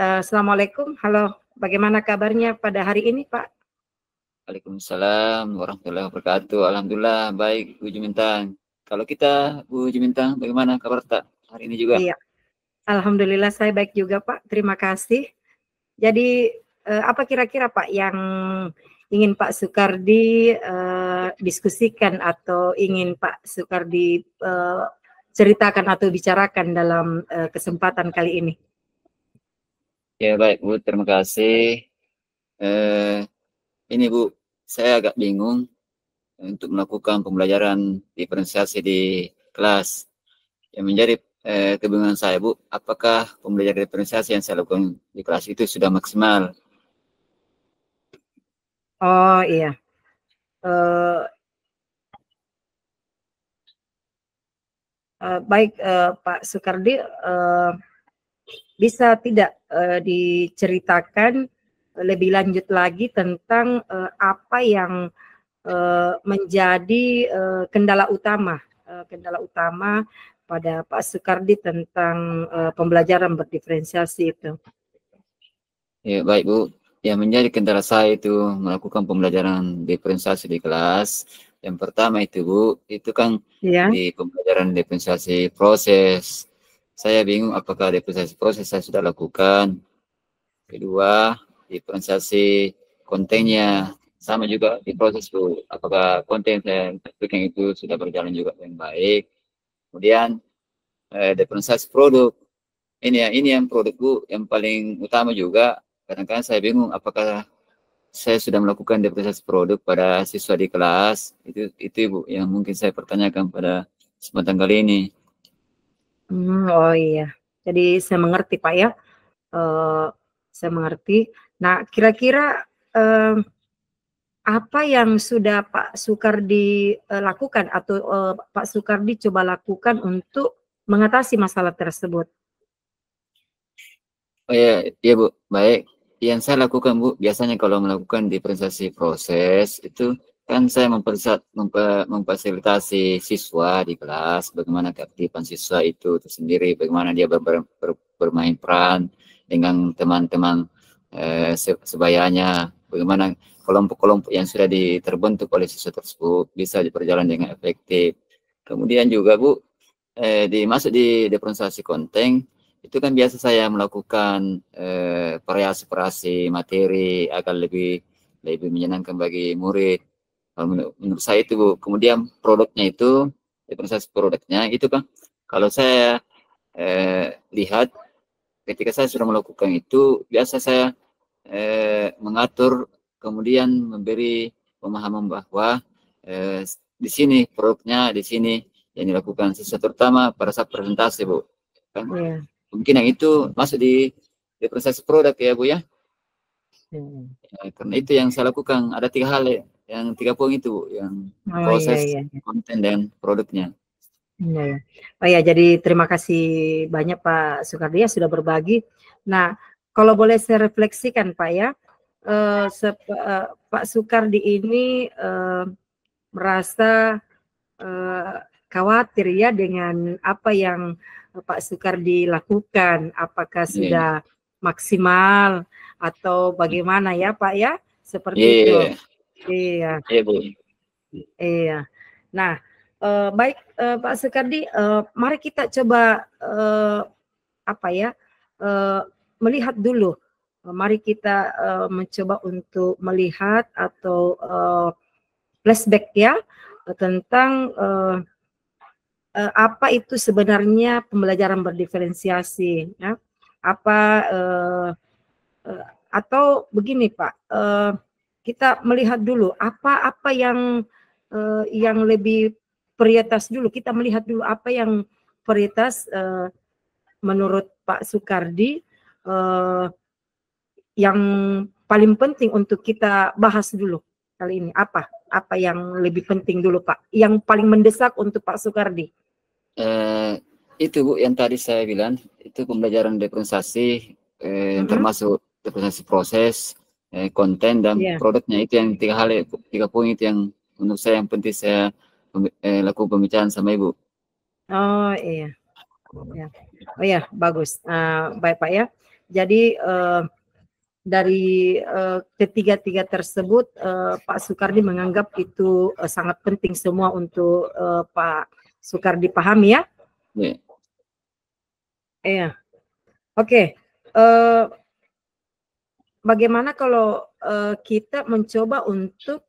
Assalamualaikum. Halo, bagaimana kabarnya pada hari ini, Pak? Waalaikumsalam warahmatullahi wabarakatuh. Alhamdulillah baik, Bu Jumintang. Kalau kita, Bu Jumintang, bagaimana kabar tak hari ini juga? Iya, alhamdulillah saya baik juga, Pak. Terima kasih. Jadi, apa kira-kira, Pak, yang ingin Pak Sukardi diskusikan atau ingin Pak Sukardi ceritakan atau bicarakan dalam kesempatan kali ini? Ya baik, Bu. Terima kasih. Ini, Bu, saya agak bingung untuk melakukan pembelajaran diferensiasi di kelas. Yang menjadi kebingungan saya, Bu, apakah pembelajaran diferensiasi yang saya lakukan di kelas itu sudah maksimal? Oh iya, baik Pak Sukardi, bisa tidak diceritakan lebih lanjut lagi tentang apa yang menjadi kendala utama pada Pak Sukardi tentang pembelajaran berdiferensiasi itu? Ya baik, Bu. Yang menjadi kendala saya itu melakukan pembelajaran diferensiasi di kelas. Yang pertama itu, Bu, itu kan Ya. di pembelajaran diferensiasi proses. Saya bingung apakah diferensiasi proses saya sudah lakukan. Kedua, diferensiasi kontennya. Sama juga di proses, Bu. Apakah konten saya berikan itu sudah berjalan juga dengan baik. Kemudian, diferensiasi produk. Ini yang produk, Bu, yang paling utama juga. Kadang-kadang saya bingung apakah saya sudah melakukan diferensiasi produk pada siswa di kelas. Itu Ibu yang mungkin saya pertanyakan pada kesempatan kali ini. Oh iya, jadi saya mengerti Pak ya, saya mengerti. Nah, kira-kira apa yang sudah Pak Sukardi lakukan atau Pak Sukardi coba lakukan untuk mengatasi masalah tersebut? Oh iya Bu, baik. Yang saya lakukan, Bu, biasanya kalau melakukan diferensiasi proses itu kan saya memfasilitasi siswa di kelas, bagaimana keaktifan siswa itu sendiri, bagaimana dia bermain peran dengan teman-teman sebayanya, bagaimana kelompok-kelompok yang sudah terbentuk oleh siswa tersebut bisa berjalan dengan efektif. Kemudian juga, Bu, masuk di diferensiasi konten, itu kan biasa saya melakukan variasi-variasi materi agar lebih menyenangkan bagi murid. Menurut saya itu, Bu. Kemudian produknya itu, proses produknya itu kan, kalau saya lihat ketika saya sudah melakukan itu, biasa saya mengatur, kemudian memberi pemahaman bahwa di sini produknya, di sini yang dilakukan siswa, terutama pada saat presentasi, Bu. Kan? Yeah. Mungkin yang itu masuk di proses produk ya, Bu ya. Karena itu yang saya lakukan, ada 3 hal ya, yang 3 poin itu, Bu, yang proses, konten, dan produknya. Ya. Oh ya, jadi terima kasih banyak Pak Sukardi ya sudah berbagi. Nah, kalau boleh saya refleksikan Pak ya, Pak Sukardi ini merasa khawatir ya dengan apa yang Pak Sukardi lakukan, apakah sudah maksimal atau bagaimana ya Pak ya, seperti itu. Iya. Bu. Iya. Nah, baik Pak Sukardi, mari kita coba melihat dulu. Mari kita mencoba untuk melihat atau flashback ya tentang apa itu sebenarnya pembelajaran berdiferensiasi ya. Atau begini Pak, kita melihat dulu apa yang lebih prioritas dulu. Kita melihat dulu apa yang prioritas menurut Pak Sukardi yang paling penting untuk kita bahas dulu kali ini. Apa yang lebih penting dulu Pak? Yang paling mendesak untuk Pak Sukardi? Itu Bu yang tadi saya bilang, itu pembelajaran diferensiasi termasuk diferensiasi proses, konten, dan produknya. Itu yang 3 hal, 3 poin itu yang menurut saya yang penting saya lakukan pembicaraan sama Ibu. Oh iya. Ya. Oh ya, bagus. Baik Pak ya. Jadi dari ketiga-tiga tersebut Pak Soekardi menganggap itu sangat penting semua untuk Pak Soekardi pahami ya. Iya. Oke. Bagaimana kalau kita mencoba untuk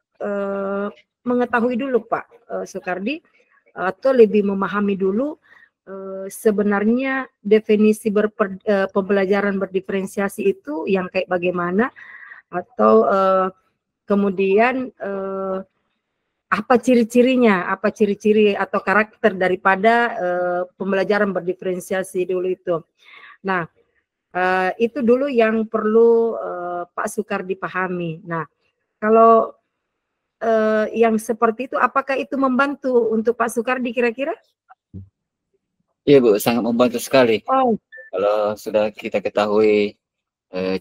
mengetahui dulu Pak Soekardi atau lebih memahami dulu sebenarnya definisi pembelajaran berdiferensiasi itu yang kayak bagaimana, atau kemudian apa ciri-cirinya, apa ciri-ciri atau karakter daripada pembelajaran berdiferensiasi dulu itu. Nah, itu dulu yang perlu Pak Soekardi pahami. Nah, kalau yang seperti itu, apakah itu membantu untuk Pak Soekardi kira-kira? Iya Bu, sangat membantu sekali. Oh. Kalau sudah kita ketahui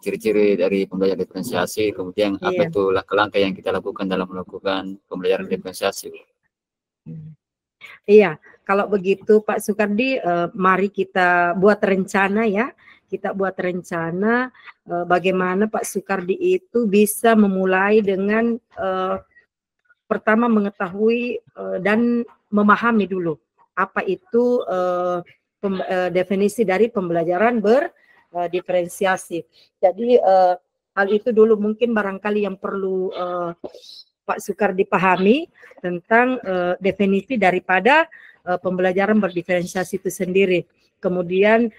ciri-ciri dari pembelajaran diferensiasi, kemudian apa itu langkah-langkah yang kita lakukan dalam melakukan pembelajaran diferensiasi. Iya, kalau begitu Pak Soekardi, mari kita buat rencana ya. Kita buat rencana bagaimana Pak Soekardi itu bisa memulai dengan pertama mengetahui dan memahami dulu apa itu definisi dari pembelajaran berdiferensiasi. Jadi hal itu dulu mungkin barangkali yang perlu Pak Soekardi pahami tentang definisi daripada pembelajaran berdiferensiasi itu sendiri. Kemudian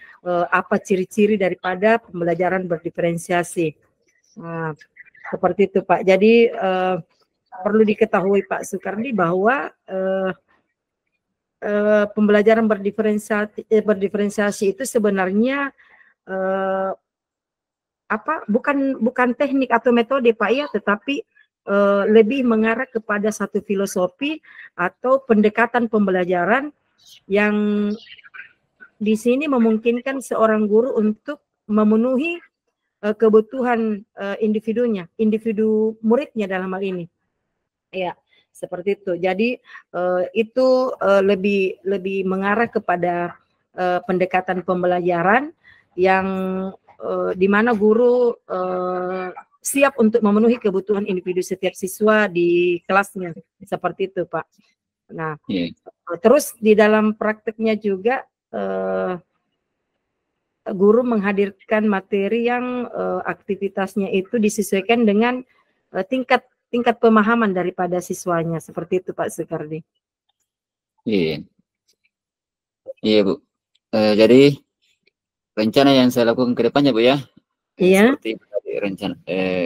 apa ciri-ciri daripada pembelajaran berdiferensiasi. Nah, seperti itu Pak. Jadi perlu diketahui Pak Soekardi bahwa pembelajaran berdiferensiasi itu sebenarnya bukan teknik atau metode Pak ya, tetapi lebih mengarah kepada satu filosofi atau pendekatan pembelajaran yang di sini memungkinkan seorang guru untuk memenuhi kebutuhan individunya, individu muridnya dalam hal ini. Ya, seperti itu. Jadi itu lebih mengarah kepada pendekatan pembelajaran yang di mana guru siap untuk memenuhi kebutuhan individu setiap siswa di kelasnya, seperti itu Pak. Nah, terus di dalam prakteknya juga guru menghadirkan materi yang aktivitasnya itu disesuaikan dengan tingkat pemahaman daripada siswanya, seperti itu Pak Soekardi. Iya, iya Bu. Jadi rencana yang saya lakukan ke depannya Bu ya, seperti rencana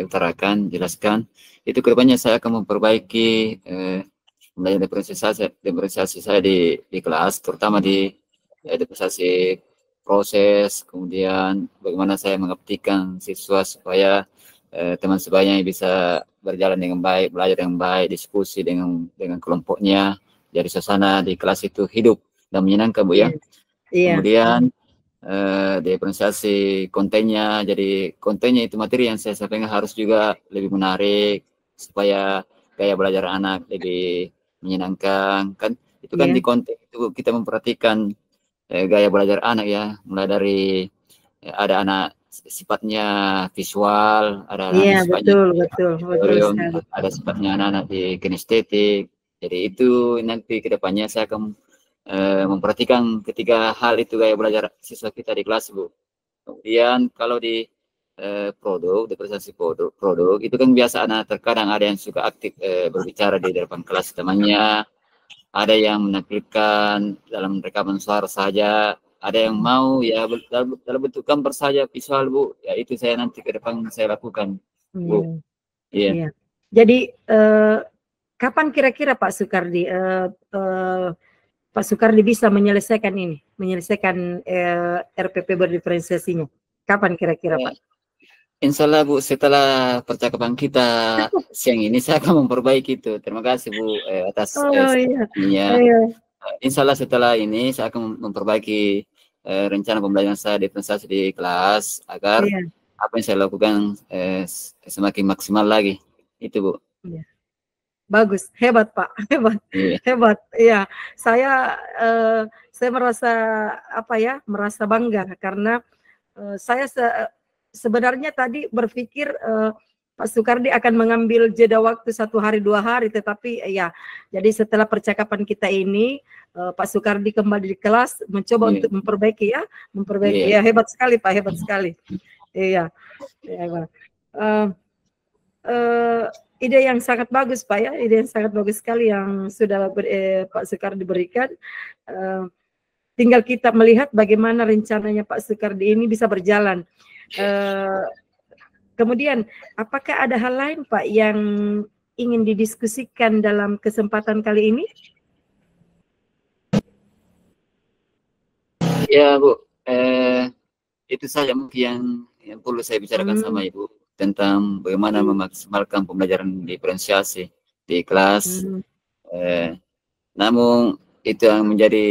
utarakan, jelaskan, itu ke depannya saya akan memperbaiki pembelajaran diferensiasi saya di kelas, terutama di diferensiasi proses, kemudian bagaimana saya mengabdikan siswa supaya teman sebaya bisa berjalan dengan baik, belajar dengan baik, diskusi dengan kelompoknya, jadi suasana di kelas itu hidup dan menyenangkan Bu ya. Kemudian diferensiasi kontennya, jadi kontennya itu materi yang saya sampaikan harus juga lebih menarik supaya gaya belajar anak lebih menyenangkan, kan itu kan di konten itu kita memperhatikan gaya belajar anak ya, mulai dari ada anak sifatnya visual, ada anak sifatnya betul ada sifatnya anak-anak di kinestetik. Jadi itu nanti ke depannya saya akan memperhatikan ketiga hal itu gaya belajar siswa kita di kelas Bu. Kemudian kalau di diferensiasi produk itu kan biasa anak terkadang ada yang suka aktif berbicara di depan kelas temannya, ada yang menampilkan dalam rekaman suara saja, ada yang mau ya dalam bentuk gambar saja visual Bu. Ya itu saya nanti ke depan saya lakukan Bu. Iya. Jadi kapan kira-kira Pak Soekardi Pak Soekardi bisa menyelesaikan RPP berdiferensiasinya? Kapan kira-kira Pak? Insya Allah Bu, setelah percakapan kita siang ini saya akan memperbaiki itu. Terima kasih Bu atas Insya Allah setelah ini saya akan memperbaiki rencana pembelajaran saya diferensiasi di kelas agar apa yang saya lakukan semakin maksimal lagi. Itu Bu. Bagus, hebat Pak, hebat. Iya, saya merasa merasa bangga karena saya sebenarnya tadi berpikir Pak Sukardi akan mengambil jeda waktu 1 hari 2 hari, tetapi ya, jadi setelah percakapan kita ini Pak Sukardi kembali di kelas mencoba untuk memperbaiki ya, ya, hebat sekali Pak, hebat sekali. Iya, ya, ide yang sangat bagus Pak ya, ide yang sangat bagus sekali yang sudah Pak Sukardi berikan. Tinggal kita melihat bagaimana rencananya Pak Sukardi ini bisa berjalan. Kemudian, apakah ada hal lain Pak yang ingin didiskusikan dalam kesempatan kali ini? Ya Bu, itu saja mungkin yang perlu saya bicarakan sama Ibu tentang bagaimana memaksimalkan pembelajaran diferensiasi di kelas. Namun itu yang menjadi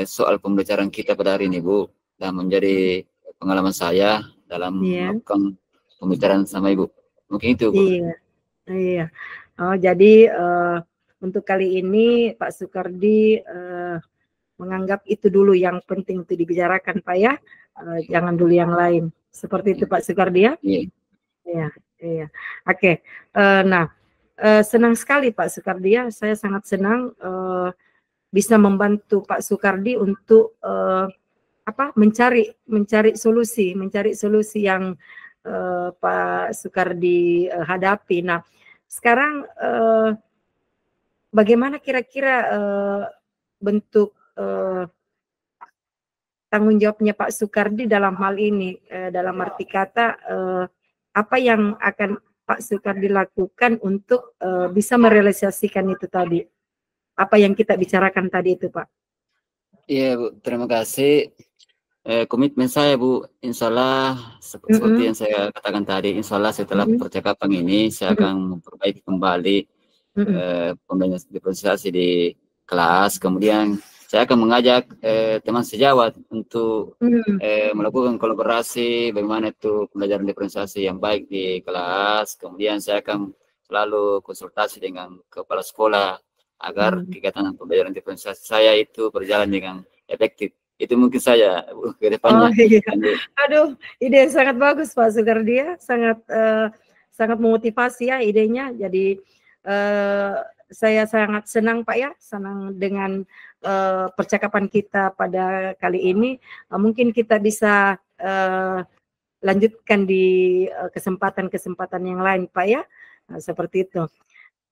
soal pembelajaran kita pada hari ini Bu, dan menjadi pengalaman saya dalam melakukan pembicaraan sama Ibu. Mungkin itu Bu. Iya. Oh, jadi untuk kali ini Pak Sukardi menganggap itu dulu yang penting untuk dibicarakan Pak ya, jangan dulu yang lain. Seperti itu Pak Sukardi ya? Iya. Oke. Nah, senang sekali Pak Sukardi ya, saya sangat senang bisa membantu Pak Sukardi untuk mencari solusi yang Pak Sukardi hadapi. Nah, sekarang bagaimana kira-kira bentuk tanggung jawabnya Pak Sukardi dalam hal ini, dalam arti kata apa yang akan Pak Sukardi lakukan untuk bisa merealisasikan itu tadi, apa yang kita bicarakan tadi itu Pak? Iya Bu, terima kasih. Komitmen saya Bu, insya Allah seperti yang saya katakan tadi, insya Allah setelah percakapan ini saya akan memperbaiki kembali pembelajaran diferensiasi di kelas. Kemudian saya akan mengajak teman sejawat untuk melakukan kolaborasi bagaimana itu pembelajaran diferensiasi yang baik di kelas. Kemudian saya akan selalu konsultasi dengan kepala sekolah agar kegiatan pembelajaran diferensiasi saya itu berjalan dengan efektif. Itu mungkin saya ke depannya. Oh, iya. Aduh, ide yang sangat bagus Pak Sukardi ya, sangat memotivasi ya idenya. Jadi saya sangat senang Pak ya, senang dengan percakapan kita pada kali ini. Mungkin kita bisa lanjutkan di kesempatan-kesempatan yang lain Pak ya, seperti itu.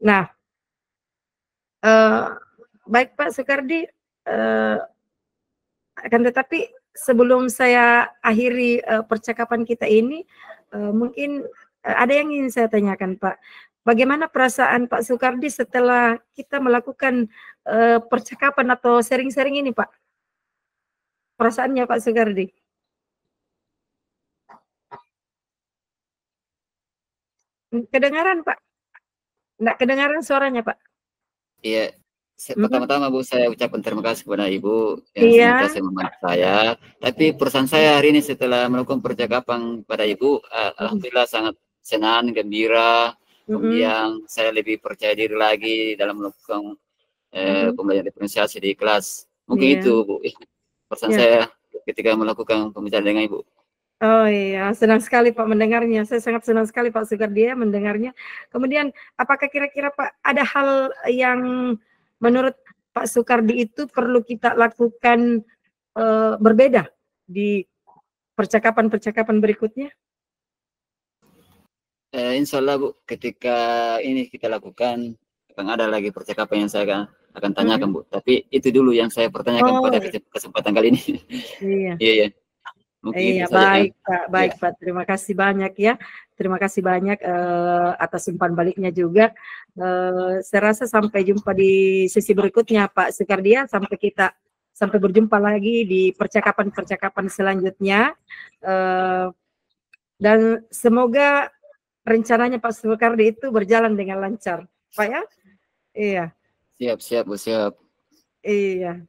Nah, baik Pak Sukardi, akan tetapi sebelum saya akhiri percakapan kita ini, mungkin ada yang ingin saya tanyakan Pak. Bagaimana perasaan Pak Sukardi setelah kita melakukan percakapan atau sharing-sharing ini Pak? Perasaannya Pak Sukardi? Kedengaran Pak? Enggak kedengaran suaranya Pak? Iya. Pertama-tama Bu, saya ucapkan terima kasih kepada Ibu yang senantiasa membantu saya. Tapi perasaan saya hari ini setelah melakukan percakapan pada Ibu, alhamdulillah sangat senang, gembira. Kemudian saya lebih percaya diri lagi dalam melakukan pembelajaran diferensiasi di kelas. Mungkin itu Bu, perasaan saya ketika melakukan pembicaraan dengan Ibu. Oh iya, senang sekali Pak mendengarnya. Saya sangat senang sekali Pak Sukardi ya mendengarnya. Kemudian, apakah kira-kira Pak ada hal yang menurut Pak Sukardi itu perlu kita lakukan berbeda di percakapan-percakapan berikutnya? Insya Allah Bu, ketika ini kita lakukan, akan ada lagi percakapan yang saya akan tanyakan Bu. Tapi itu dulu yang saya pertanyakan pada kesempatan kali ini. Iya. Iya, baik Pak, baik Pak. Terima kasih banyak ya. Terima kasih banyak atas umpan baliknya juga. Saya rasa sampai jumpa di sesi berikutnya Pak Sukardi ya. Sampai berjumpa lagi di percakapan-percakapan selanjutnya. Dan semoga rencananya Pak Sukardi itu berjalan dengan lancar, Pak ya. Iya. Siap Bu, siap. Iya.